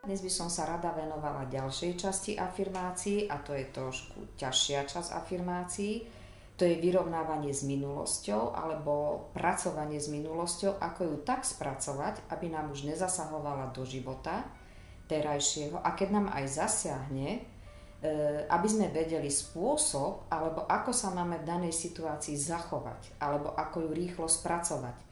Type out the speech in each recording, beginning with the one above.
Dnes by som sa rada venovala ďalšej časti afirmácií a to je trošku ťažšia časť afirmácií. To je vyrovnávanie s minulosťou alebo pracovanie s minulosťou, ako ju tak spracovať, aby nám už nezasahovala do života terajšieho a keď nám aj zasiahne, aby sme vedeli spôsob alebo ako sa máme v danej situácii zachovať alebo ako ju rýchlo spracovať.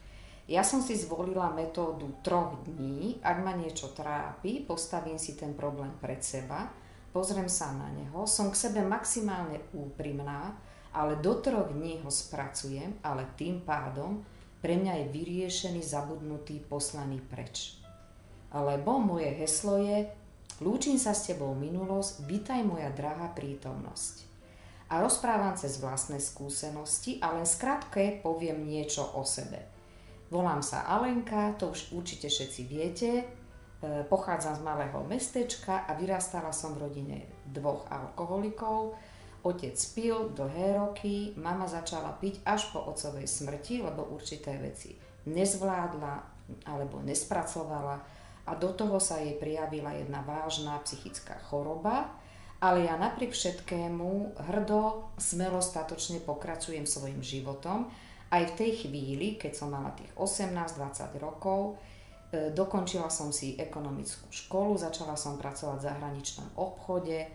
Ja som si zvolila metódu 3 dní. Ak ma niečo trápi, postavím si ten problém pred seba, pozriem sa na neho, som k sebe maximálne úprimná, ale do 3 dní ho spracujem, ale tým pádom pre mňa je vyriešený, zabudnutý, poslaný preč. Lebo moje heslo je: lúčim sa s tebou minulosť, vitaj moja drahá prítomnosť. A rozprávam cez vlastné skúsenosti a len skrátke poviem niečo o sebe. Volám sa Alenka, to už určite všetci viete, pochádzam z malého mestečka a vyrastala som v rodine 2 alkoholikov. Otec pil dlhé roky, mama začala piť až po otcovej smrti, lebo určité veci nezvládla alebo nespracovala a do toho sa jej prijavila jedna vážna psychická choroba, ale ja napriek všetkému hrdo, smelo, statočne pokračujem svojim životom. Aj v tej chvíli, keď som mala tých 18-20 rokov, dokončila som si ekonomickú školu, začala som pracovať v zahraničnom obchode,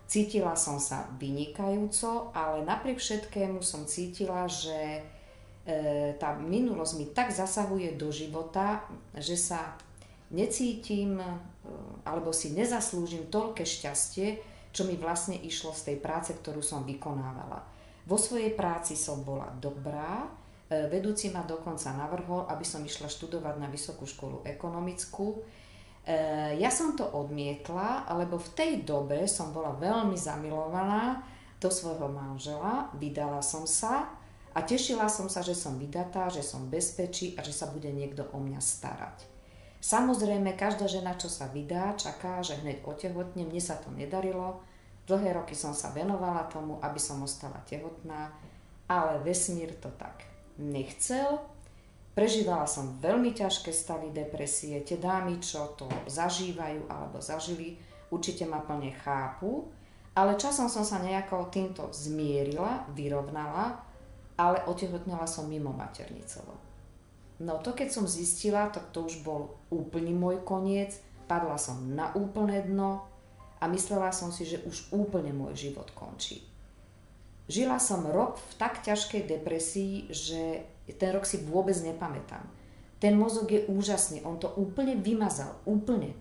cítila som sa vynikajúco, ale napriek všetkému som cítila, že tá minulosť mi tak zasahuje do života, že sa necítim alebo si nezaslúžim toľké šťastie, čo mi vlastne išlo z tej práce, ktorú som vykonávala. Vo svojej práci som bola dobrá, vedúci ma dokonca navrhol, aby som išla študovať na vysokú školu ekonomickú. Ja som to odmietla, lebo v tej dobe som bola veľmi zamilovaná do svojho manžela, vydala som sa a tešila som sa, že som vydatá, že som v bezpečí a že sa bude niekto o mňa starať. Samozrejme, každá žena, čo sa vydá, čaká, že hneď otehotne, mne sa to nedarilo. Dlhé roky som sa venovala tomu, aby som ostala tehotná, ale vesmír to tak nechcel. Prežívala som veľmi ťažké stavy depresie. Tie dámy, čo to zažívajú alebo zažili, určite ma plne chápu, ale časom som sa nejako týmto zmierila, vyrovnala, ale otehotnela som mimo maternicovo. No to keď som zistila, tak to už bol úplný môj koniec, padla som na úplné dno, a myslela som si, že už úplne môj život končí. Žila som rok v tak ťažkej depresii, že ten rok si vôbec nepamätám. Ten mozog je úžasný, on to úplne vymazal, úplne.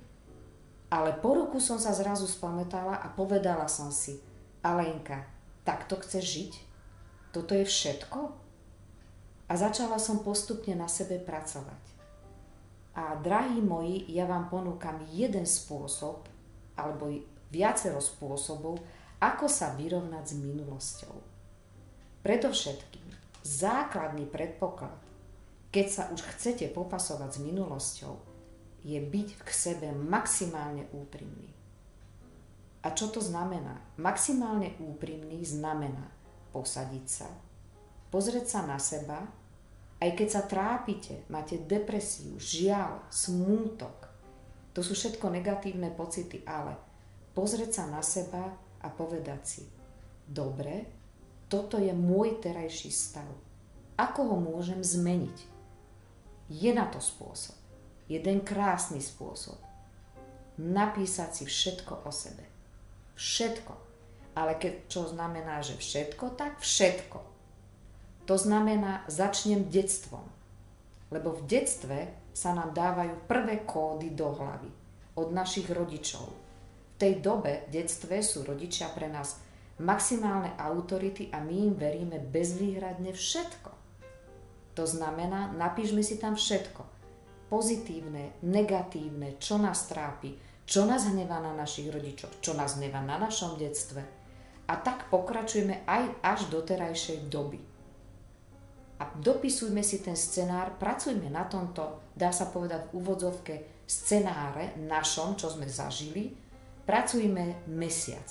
Ale po roku som sa zrazu spamätala a povedala som si: Alenka, takto chceš žiť? Toto je všetko? A začala som postupne na sebe pracovať. A drahí moji, ja vám ponúkam jeden spôsob, alebo viacero spôsobov, ako sa vyrovnať s minulosťou. Predovšetkým, základný predpoklad, keď sa už chcete popasovať s minulosťou, je byť k sebe maximálne úprimný. A čo to znamená? Maximálne úprimný znamená posadiť sa, pozrieť sa na seba, aj keď sa trápite, máte depresiu, žiaľ, smútok, to sú všetko negatívne pocity, ale pozrieť sa na seba a povedať si: dobre, toto je môj terajší stav. Ako ho môžem zmeniť? Je na to spôsob. Jeden krásny spôsob. Napísať si všetko o sebe. Všetko. Ale čo znamená, že všetko, tak všetko. To znamená, začnem detstvom. Lebo v detstve sa nám dávajú prvé kódy do hlavy od našich rodičov. V tej dobe, v detstve, sú rodičia pre nás maximálne autority a my im veríme bezvýhradne všetko. To znamená, napíšme si tam všetko. Pozitívne, negatívne, čo nás trápi, čo nás hnevá na našich rodičoch, čo nás hnevá na našom detstve. A tak pokračujeme aj až do terajšej doby. A dopisujme si ten scenár, pracujme na tomto, dá sa povedať v úvodzovke, scenáre našom, čo sme zažili, pracujme mesiac.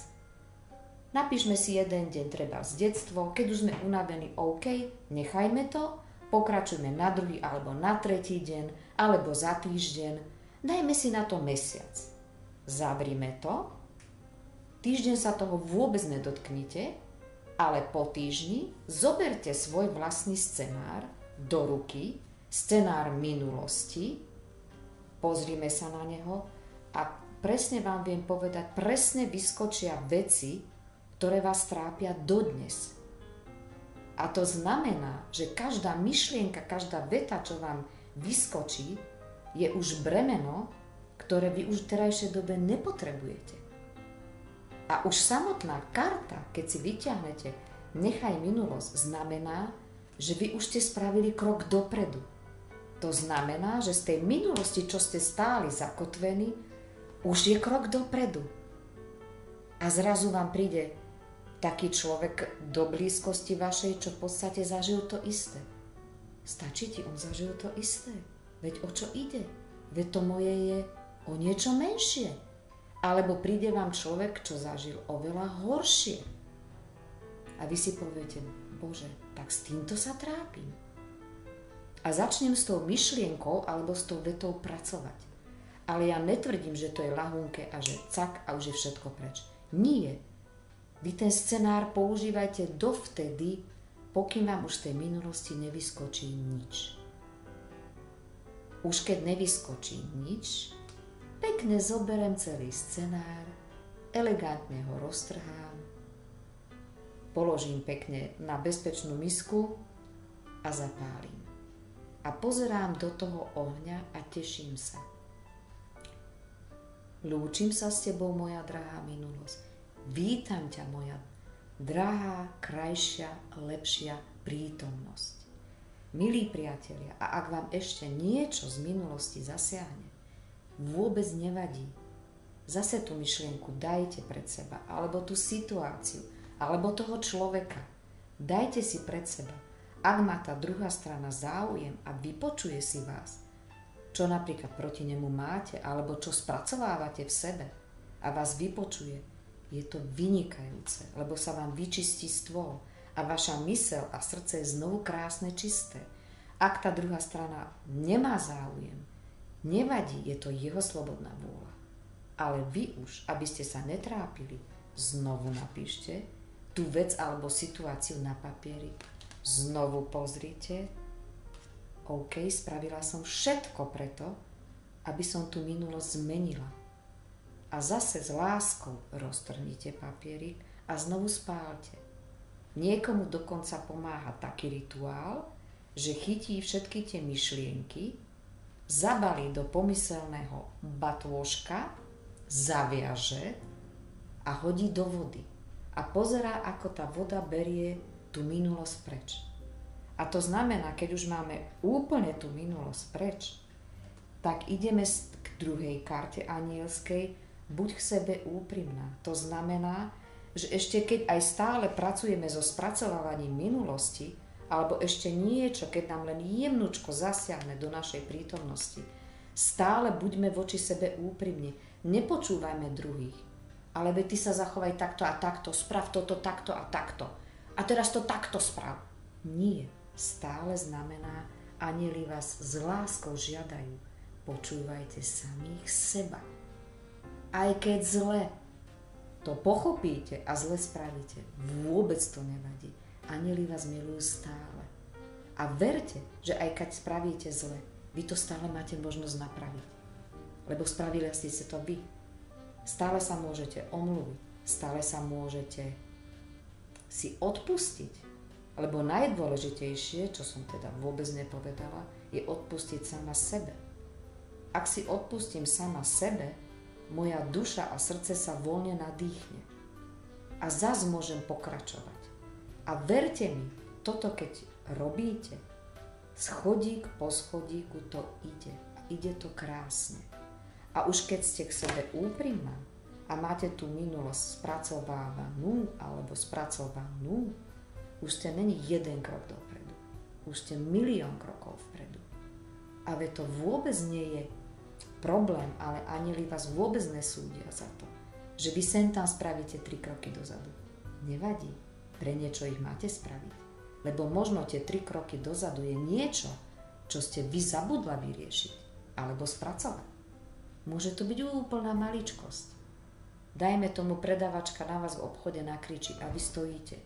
Napíšme si jeden deň treba z detstvo, keď už sme unavení, OK, nechajme to, pokračujme na druhý alebo na tretí deň, alebo za týždeň, dajme si na to mesiac. Zavrime to, týždeň sa toho vôbec nedotknite, ale po týždni zoberte svoj vlastný scenár do ruky, scenár minulosti, pozrime sa na neho a presne vám viem povedať, presne vyskočia veci, ktoré vás trápia dodnes. A to znamená, že každá myšlienka, každá veta, čo vám vyskočí, je už bremeno, ktoré vy už v terajšej dobe nepotrebujete. A už samotná karta, keď si vyťahnete nechaj minulosť, znamená, že vy už ste spravili krok dopredu. To znamená, že z tej minulosti, čo ste stáli zakotvení, už je krok dopredu. A zrazu vám príde taký človek do blízkosti vašej, čo v podstate zažil to isté. Stačí ti, on zažil to isté. Veď o čo ide? Veď to moje je o niečo menšie. Alebo príde vám človek, čo zažil oveľa horšie. A vy si poviete, Bože, tak s týmto sa trápim. A začnem s tou myšlienkou alebo s tou vetou pracovať. Ale ja netvrdím, že to je ľahúnke a že cak a už je všetko preč. Nie. Vy ten scenár používajte dovtedy, pokým vám už z tej minulosti nevyskočí nič. Už keď nevyskočí nič, pekne zoberiem celý scenár, elegantne ho roztrhám, položím pekne na bezpečnú misku a zapálim. A pozerám do toho ohňa a teším sa. Lúčim sa s tebou, moja drahá minulosť. Vítam ťa, moja drahá, krajšia, lepšia prítomnosť. Milí priatelia, a ak vám ešte niečo z minulosti zasiahne, vôbec nevadí. Zase tú myšlienku dajte pred seba, alebo tú situáciu, alebo toho človeka. Dajte si pred seba. Ak má tá druhá strana záujem a vypočuje si vás, čo napríklad proti nemu máte, alebo čo spracovávate v sebe a vás vypočuje, je to vynikajúce, lebo sa vám vyčistí stôl a vaša myseľ a srdce je znovu krásne, čisté. Ak tá druhá strana nemá záujem, nevadí, je to jeho slobodná vôľa. Ale vy už, aby ste sa netrápili, znovu napíšte tú vec alebo situáciu na papieri, znovu pozrite, OK, spravila som všetko preto, aby som tú minulosť zmenila. A zase s láskou roztrhnite papierik a znovu spálte. Niekomu dokonca pomáha taký rituál, že chytí všetky tie myšlienky, zabalí do pomyselného batôžka, zaviaže a hodí do vody. A pozerá, ako tá voda berie tú minulosť preč. A to znamená, keď už máme úplne tú minulosť preč, tak ideme k druhej karte anielskej, buď k sebe úprimná. To znamená, že ešte keď aj stále pracujeme so spracovávaním minulosti, alebo ešte niečo, keď nám len jemnučko zasiahne do našej prítomnosti, stále buďme voči sebe úprimní. Nepočúvajme druhých, ale veď ty sa zachovaj takto a takto, sprav toto takto a takto. A teraz to takto sprav. Nie. Stále znamená, anjeli vás s láskou žiadajú. Počúvajte samých seba. Aj keď zle to pochopíte a zle spravíte, vôbec to nevadí. Anjeli vás milujú stále. A verte, že aj keď spravíte zle, vy to stále máte možnosť napraviť. Lebo spravili ste to vy. Stále sa môžete omluviť, stále sa môžete si odpustiť. Lebo najdôležitejšie, čo som teda vôbec nepovedala, je odpustiť sama sebe. Ak si odpustím sama sebe, moja duša a srdce sa voľne nadýchne. A zas môžem pokračovať. A verte mi, toto keď robíte, schodík po schodíku to ide. A ide to krásne. A už keď ste k sebe úprimná a máte tú minulosť spracovávanú alebo spracovanú, už ste není jeden krok dopredu. Už ste milión krokov vpredu. A veď to vôbec nie je problém, ale anjeli vás vôbec nesúdia za to, že vy sem tam spravíte 3 kroky dozadu. Nevadí, pre niečo ich máte spraviť. Lebo možno tie 3 kroky dozadu je niečo, čo ste vy zabudla vyriešiť alebo spracovať. Môže to byť úplná maličkosť. Dajme tomu, predavačka na vás v obchode nakričí a vy stojíte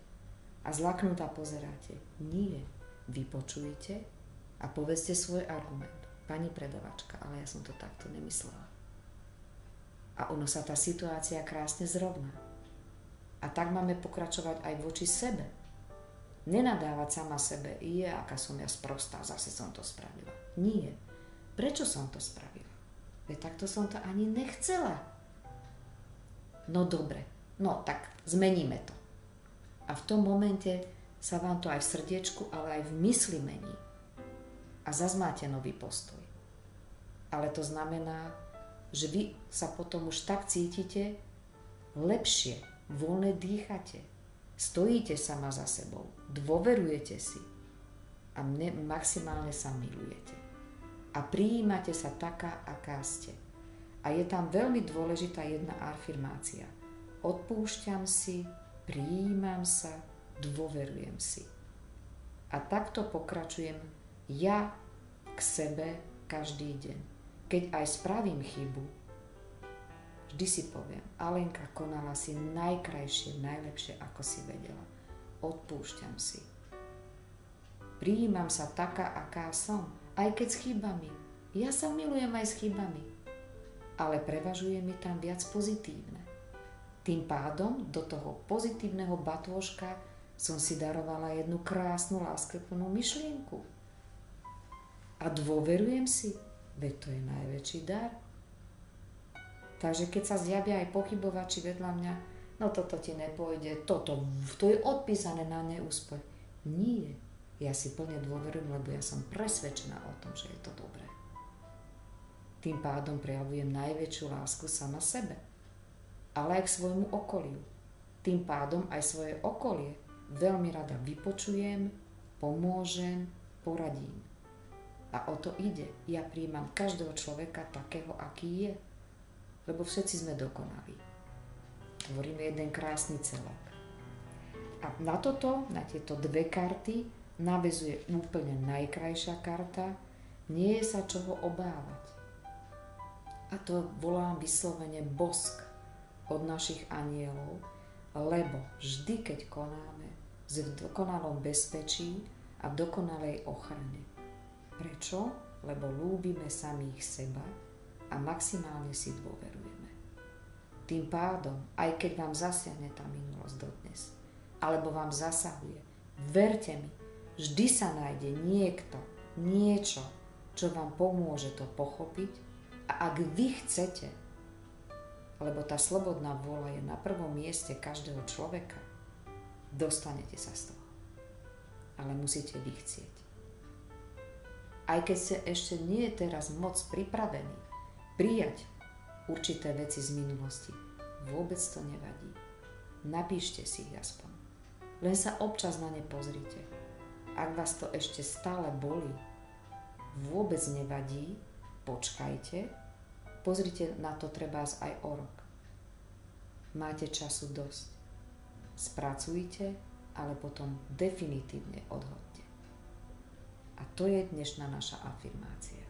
a zlaknutá pozeráte. Nie. Vypočujte a povedzte svoj argument. Pani predavačka, ale ja som to takto nemyslela. A ono sa tá situácia krásne zrovná. A tak máme pokračovať aj voči sebe. Nenadávať sama sebe, aká som ja sprostá, zase som to spravila. Nie. Prečo som to spravila? Veď takto som to ani nechcela. No dobre, no tak zmeníme to. A v tom momente sa vám to aj v srdiečku, ale aj v mysli mení. A zas máte nový postoj. Ale to znamená, že vy sa potom už tak cítite lepšie, voľne dýchate, stojíte sama za sebou, dôverujete si a maximálne sa milujete. A prijímate sa taká, aká ste. A je tam veľmi dôležitá jedna afirmácia. Odpúšťam si, prijímam sa, dôverujem si. A takto pokračujem ja k sebe každý deň. Keď aj spravím chybu, vždy si poviem, Alenka konala si najkrajšie, najlepšie, ako si vedela. Odpúšťam si. Prijímam sa taká, aká som, aj keď s chybami. Ja sa milujem aj s chybami. Ale prevažuje mi tam viac pozitívne. Tým pádom do toho pozitívneho batôžka som si darovala jednu krásnu, láskyplnú myšlienku. A dôverujem si, veď to je najväčší dar. Takže keď sa zjavia aj pochybovači vedľa mňa, no toto ti nepôjde, to je odpísané na neúspech. Nie, ja si plne dôverujem, lebo ja som presvedčená o tom, že je to dobré. Tým pádom prejavujem najväčšiu lásku sama sebe, ale aj k svojmu okoliu. Tým pádom aj svoje okolie veľmi rada vypočujem, pomôžem, poradím. A o to ide. Ja prijímam každého človeka takého, aký je. Lebo všetci sme dokonalí. Tvoríme jeden krásny celok. A na tieto dve karty naväzuje úplne najkrajšia karta. Nie je sa čoho obávať. A to volám vyslovene bosk od našich anielov, lebo vždy, keď konáme v dokonalom bezpečí a v dokonalej ochrane. Prečo? Lebo ľúbime samých seba a maximálne si dôverujeme. Tým pádom, aj keď vám zasiahne tá minulosť dodnes, alebo vám zasahuje, verte mi, vždy sa nájde niekto, niečo, čo vám pomôže to pochopiť. A ak vy chcete, lebo tá slobodná vôľa je na prvom mieste každého človeka, dostanete sa z toho. Ale musíte vy chcieť. Aj keď ste ešte nie je teraz moc pripravení prijať určité veci z minulosti, vôbec to nevadí. Napíšte si ich aspoň. Len sa občas na ne pozrite. Ak vás to ešte stále bolí, vôbec nevadí, počkajte, pozrite na to trebárs aj o rok. Máte času dosť. Spracujte, ale potom definitívne odhodte. A to je dnešná naša afirmácia.